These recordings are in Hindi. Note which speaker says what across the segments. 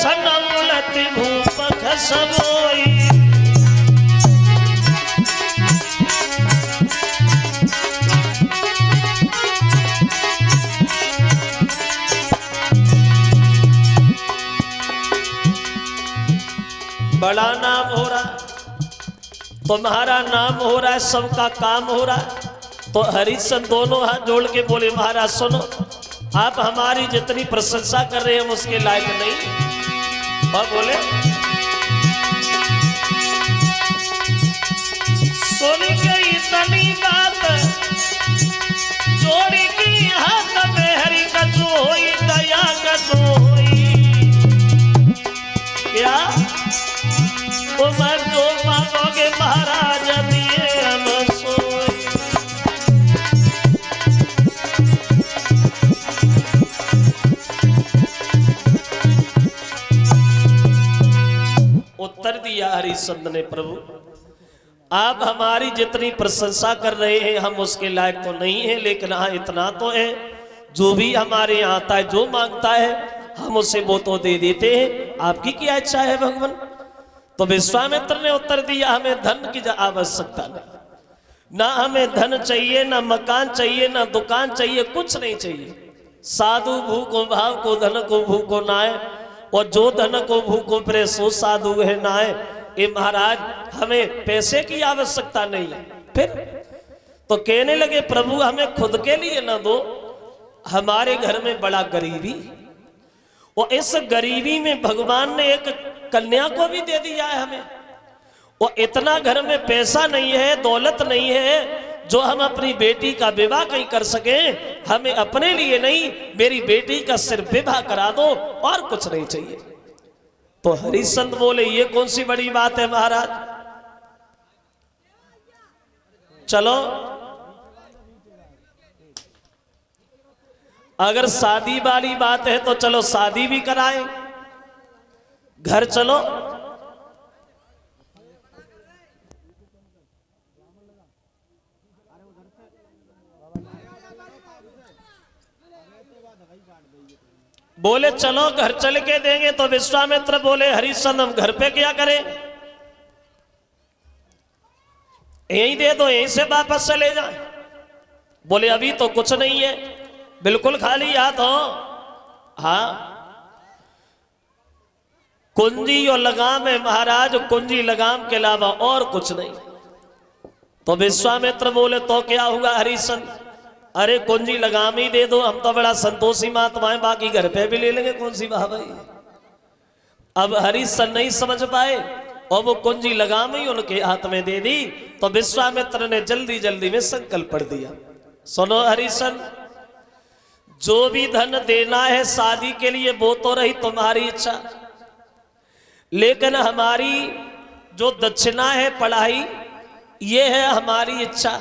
Speaker 1: सनमुलति भूप खसबोई। बड़ा नाम हो रहा, तुम्हारा नाम हो रहा है, सबका काम हो रहा है। तो हरिश्चंद्र दोनों हाथ जोड़ के बोले महाराज सुनो, आप हमारी जितनी प्रशंसा कर रहे हैं उसके लायक नहीं। और बोले सुन के इतनी बात जोड़ी की हाथ में हरि कछु होई दया कछु होई। क्या उमर जो मांगोगे महाराज दिए हम सोई। उत्तर दिया हरिश्चंद्र ने प्रभु आप हमारी जितनी प्रशंसा कर रहे हैं हम उसके लायक तो नहीं है, लेकिन हाँ इतना तो है जो भी हमारे यहाँ आता है जो मांगता है हम उसे वो तो दे देते हैं। आपकी क्या इच्छा है भगवान? तो विश्वामित्र ने उत्तर दिया हमें धन की आवश्यकता नहीं, ना हमें धन चाहिए, ना मकान चाहिए, ना दुकान चाहिए, कुछ नहीं चाहिए। साधु भूखो भाव को धन को भूखो नाय, और जो धन को भूखो प्रे सो साधु है नाय। ये महाराज हमें पैसे की आवश्यकता नहीं है। फिर तो कहने लगे प्रभु हमें खुद के लिए न दो, हमारे घर में बड़ा गरीबी, और इस गरीबी में भगवान ने एक कन्या को भी दे दिया है हमें। और इतना घर में पैसा नहीं है, दौलत नहीं है जो हम अपनी बेटी का विवाह कहीं कर सके। हमें अपने लिए नहीं, मेरी बेटी का सिर्फ विवाह करा दो और कुछ नहीं चाहिए। तो हरिश्चंद्र बोले ये कौन सी बड़ी बात है महाराज, चलो अगर शादी वाली बात है तो चलो शादी भी कराएं, घर चलो। बोले चलो घर चल के देंगे। तो विश्वामित्र बोले हरिश्चंद्र हम घर पे क्या करें, यहीं दे दो, यहीं से वापस चले जाए। बोले अभी तो कुछ नहीं है, बिल्कुल खाली हाथ हो। हाँ कुंजी और लगाम है महाराज, कुंजी लगाम के अलावा और कुछ नहीं। तो विश्वामित्र बोले तो क्या हुआ हरिश्चंद्र, अरे कुंजी लगाम ही दे दो, हम तो बड़ा संतोषी महात्मा है, बाकी घर पे भी ले लेंगे, कौन सी बात भाई। अब हरिश्चंद्र नहीं समझ पाए और वो कुंजी लगाम ही उनके हाथ में दे दी। तो विश्वामित्र ने जल्दी जल्दी में संकल्प पढ़ दिया, सुनो हरिश्चंद्र जो भी धन देना है शादी के लिए वो तो रही तुम्हारी इच्छा, लेकिन हमारी जो दक्षिणा है पढ़ाई ये है हमारी इच्छा।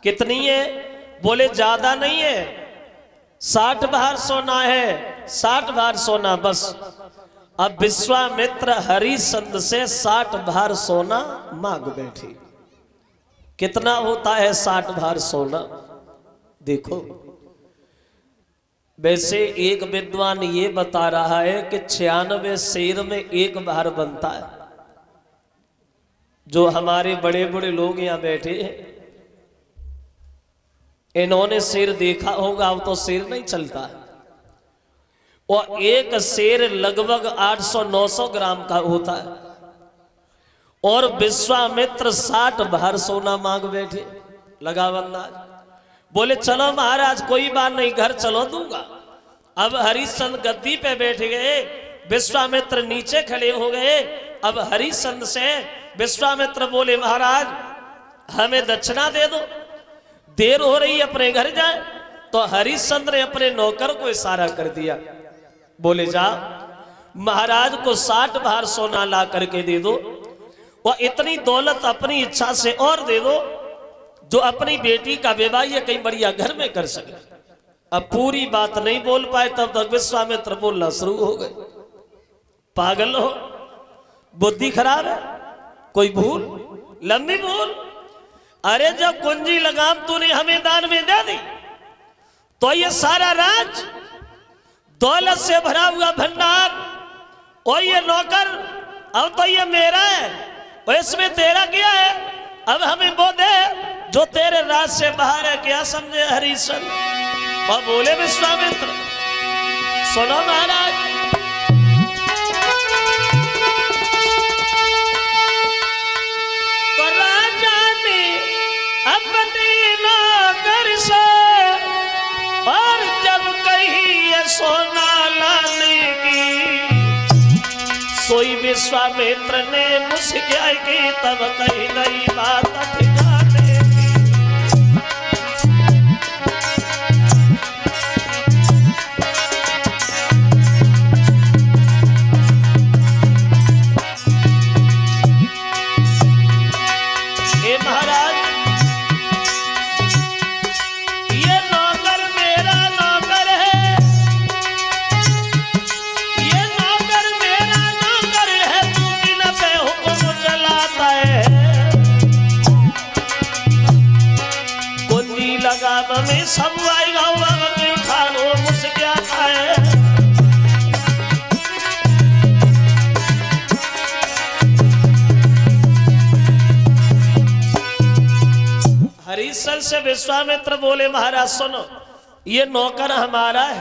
Speaker 1: कितनी है? बोले ज्यादा नहीं है, 60 भार सोना है, 60 भार सोना बस। अब विश्वामित्र हरिश्चंद्र से 60 भार सोना मांग बैठे। कितना होता है 60 भार सोना? देखो वैसे एक विद्वान ये बता रहा है कि 96 शेर में एक भार बनता है। जो हमारे बड़े बड़े लोग यहाँ बैठे हैं इन्होंने शेर देखा होगा, अब तो शेर नहीं चलता है। और एक शेर लगभग 800-900 ग्राम का होता है, और विश्वामित्र 60 भार सोना मांग बैठे। लगा अंदाज। बोले चलो महाराज कोई बात नहीं, घर चलो दूंगा। अब हरिश्चंद्र गद्दी पे बैठ गए, विश्वामित्र नीचे खड़े हो गए। अब हरिश्चंद्र से विश्वामित्र बोले महाराज हमें दक्षिणा दे दो, देर हो रही अपने घर जाए। तो हरिश्चंद्र ने अपने नौकर को इशारा कर दिया, बोले जा महाराज को 60 भार सोना ला करके दे दो, और इतनी दौलत अपनी इच्छा से और दे दो जो अपनी बेटी का विवाह ये कहीं बढ़िया घर में कर सके। अब पूरी बात नहीं बोल पाए, तब तक विश्वामित्र बोलना शुरू हो गए। पागल हो, बुद्धि खराब है, कोई भूल, लंबी भूल। अरे जब कुंजी लगाम तूने हमें दान में दे दी तो ये सारा राज दौलत से भरा हुआ भंडार और ये नौकर अब तो ये मेरा है और इसमें तेरा क्या है, अब हमें वो दे जो तेरे राज से बाहर है। क्या समझे हरिश्चंद्र? और बोले विश्वामित्र, सुनो महाराज, तो राजा ने अपनी नौकर से और जब कही ये सोना लाने की, सोई विश्वामित्र ने मुस्कुराई की, तब कही नई बात ठिकाने की। हे महाराज, ये नौकर मेरा नौकर है, ये नौकर मेरा नौकर है, तू बिना पे हुक्म चलाता है। कुंजी लगा में सब आएगा वही खानो मुस्कुराता है। हरिश्चंद्र से विश्वामित्र बोले, महाराज सुनो, ये नौकर हमारा है,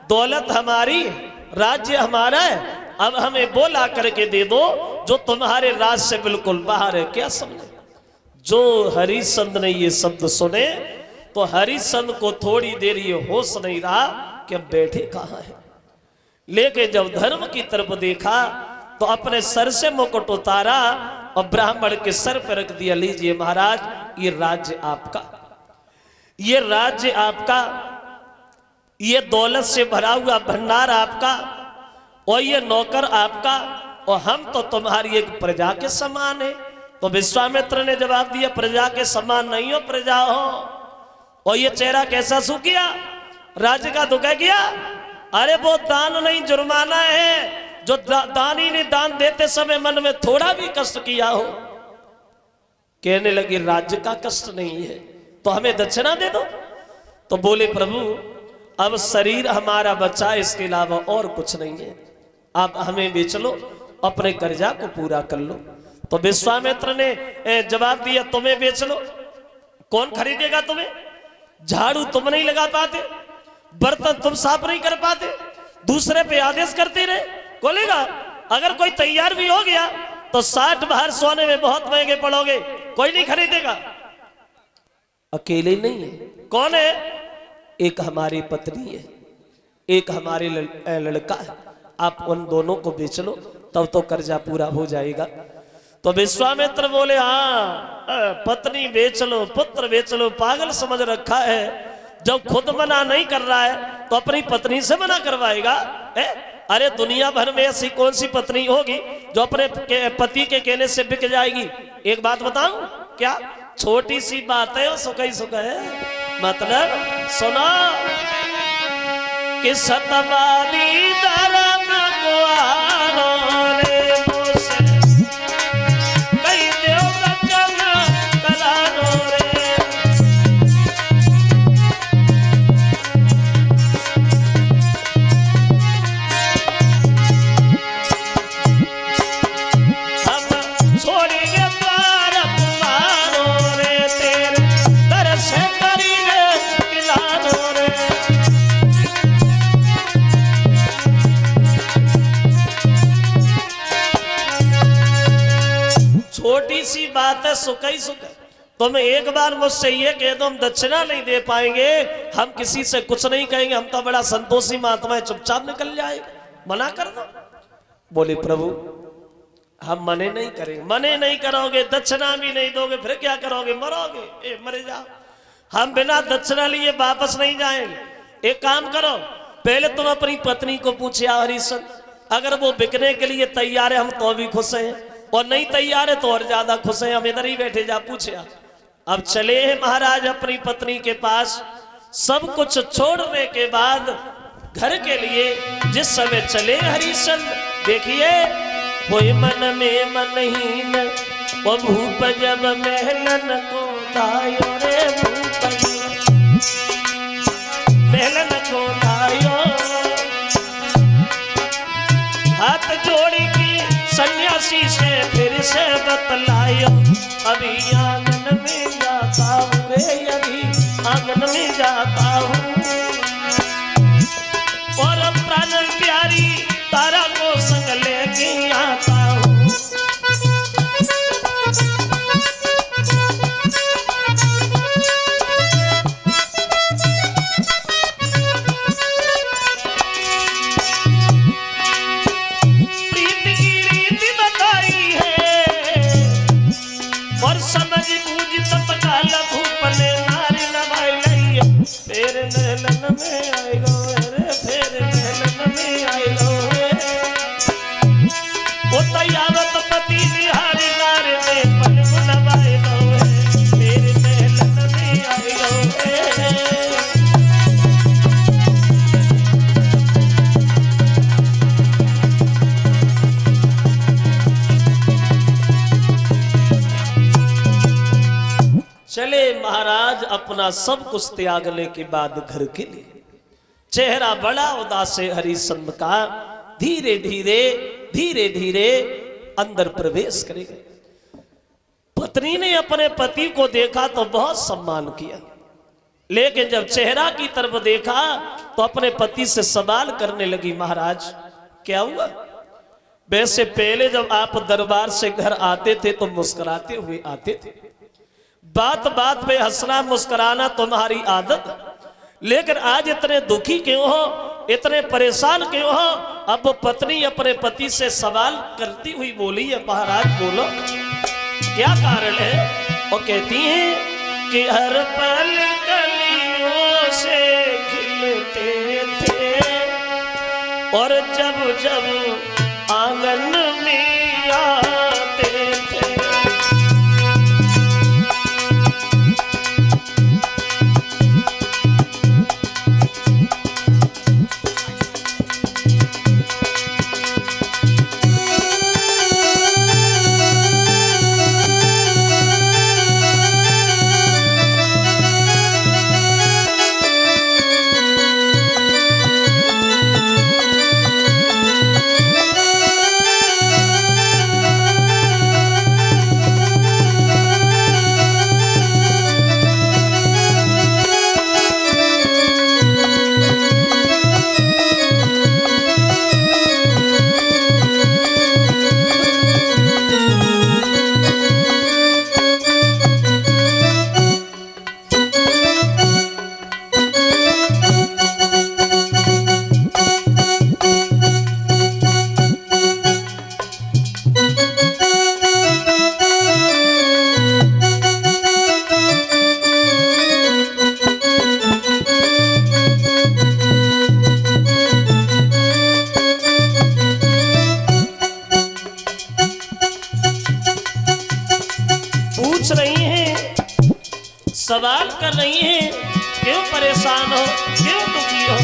Speaker 1: दौलत हमारी है, राज्य हमारा है, अब हमें वो ला करके दे दो जो तुम्हारे राज से बिल्कुल बाहर है। क्या समझे? जो हरिश्चंद्र ने ये शब्द सुने तो हरिश्चंद्र को थोड़ी देर ये होश नहीं रहा कि अब बैठे कहाँ है। लेकिन जब धर्म की तरफ देखा तो अपने सर से मुकुट उतारा और ब्राह्मण के सर पर रख दिया, लीजिए महाराज, ये राज्य आपका, ये राज्य आपका, ये दौलत से भरा हुआ भंडार आपका, और ये नौकर आपका, और हम तो तुम्हारी एक प्रजा के समान है। तो विश्वामित्र ने जवाब दिया, प्रजा के समान नहीं हो, प्रजा हो। और ये चेहरा कैसा सूखिया, राज्य का दुख किया? अरे वो दान नहीं जुर्माना है, जो दानी ने दान देते समय मन में थोड़ा भी कष्ट किया हो। कहने लगे राज्य का कष्ट नहीं है तो हमें दक्षिणा दे दो। तो बोले प्रभु, अब शरीर हमारा बचा, इसके अलावा और कुछ नहीं है, आप हमें बेच लो, अपने कर्जा को पूरा कर लो। तो विश्वामित्र ने जवाब दिया, तुम्हें बेच लो, कौन खरीदेगा तुम्हें? झाड़ू तुम नहीं लगा पाते, बर्तन तुम साफ नहीं कर पाते, दूसरे पे आदेश करते रहे, बोलेगा अगर कोई तैयार भी हो गया तो 60 बाहर सोने में बहुत महंगे पड़ोगे, कोई नहीं खरीदेगा। अकेले नहीं है, कौन है? एक हमारी पत्नी है, एक हमारे लड़का है, आप उन दोनों को बेच लो, तब तो कर्जा पूरा हो जाएगा। तो विश्वामित्र बोले, हाँ पत्नी बेच लो, पुत्र बेच लो, पागल समझ रखा है, जब खुद मना नहीं कर रहा है तो अपनी पत्नी से मना करवाएगा? अरे दुनिया भर में ऐसी कौन सी पत्नी होगी जो अपने पति के कहने से बिक जाएगी? एक बात बताऊं क्या, छोटी सी बात है, सुख ही सुख है। मतलब सुनो कि सतवादी धर्म को आरो रे मुझसे, कई देव वचन करारो रे। हम छोड़ेंगे द्वार तुम्हारो रे, तेरे दर से करेंगे किलारो रे। छोटी सी बात है, सुख ही सुख है। तुम एक बार मुझसे ये कह दो हम दक्षिणा नहीं दे पाएंगे, हम किसी से कुछ नहीं कहेंगे, हम तो बड़ा संतोषी महात्मा है, चुपचाप निकल जाएगा, मना कर दो। बोले प्रभु हम मने नहीं करेंगे। मने नहीं करोगे, दक्षिणा भी नहीं दोगे, फिर क्या करोगे? मरोगे, मरे जाओ। हम बिना दक्षिणा लिए वापस नहीं जाएंगे। एक काम करो, पहले तुम अपनी पत्नी को पूछे, हरिश्चंद्र अगर वो बिकने के लिए तैयार है हम तो भी खुश हैं, और नहीं तैयार है तो और ज्यादा खुश हैं, हम इधर ही बैठे, जा पूछे। अब चले हैं महाराज अपनी पत्नी के पास। सब कुछ छोड़ने के बाद घर के लिए जिस समय चले हरिश्चंद्र, देखिए वो मन में मनहीन वो भूप जब महलन को दायो रे, भूप महलन को दायो, हाथ जोड़ी की सन्यासी से फिर से बतलायो, अभी आंगन में जाता हूँ रे, अभी आंगन में जाता हूँ, और प्राण प्यारी तारा को संग लेके आता हूँ। समझ बूझ तत्काल भूपने नारी नवाई लैया, फेर नहलन में आई गो रे, फेर नहलन में आई गो रे, ओ तैयारत पति निहारी नारी ने पन नवाई गो रे, फेर नहलन में आई गो रे। चले महाराज अपना सब कुछ त्यागने के बाद घर के लिए, चेहरा बड़ा उदास है हरिश्चंद्र का। धीरे धीरे धीरे धीरे अंदर प्रवेश करेगा। पत्नी ने अपने पति को देखा तो बहुत सम्मान किया, लेकिन जब चेहरा की तरफ देखा तो अपने पति से सवाल करने लगी, महाराज क्या हुआ? वैसे पहले जब आप दरबार से घर आते थे तो मुस्कुराते हुए आते थे, बात बात पे हंसना मुस्कुराना तुम्हारी आदत, लेकिन आज इतने दुखी क्यों हो, इतने परेशान क्यों हो? अब पत्नी अपने पति से सवाल करती हुई बोली है, महाराज बोलो क्या कारण है? वो कहती हैं कि हर पल कलियों से खिलते थे, और जब जब आंगन में आते थे, सवाल कर रही हैं, क्यों परेशान हो, क्यों दुखी हो?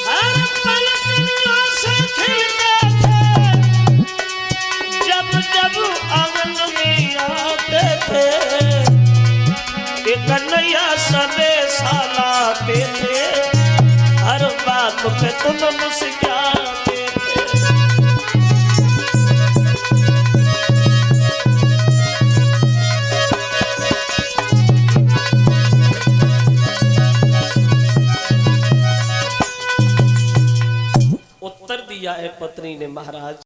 Speaker 1: हर पल दुनिया से खिलते थे, जब जब आंगन में आते थे, कन्हैया संदेश लाते थे, हर बात पे तुम मुस्कुराते थे। उत्तर दिया है पत्नी ने, महाराज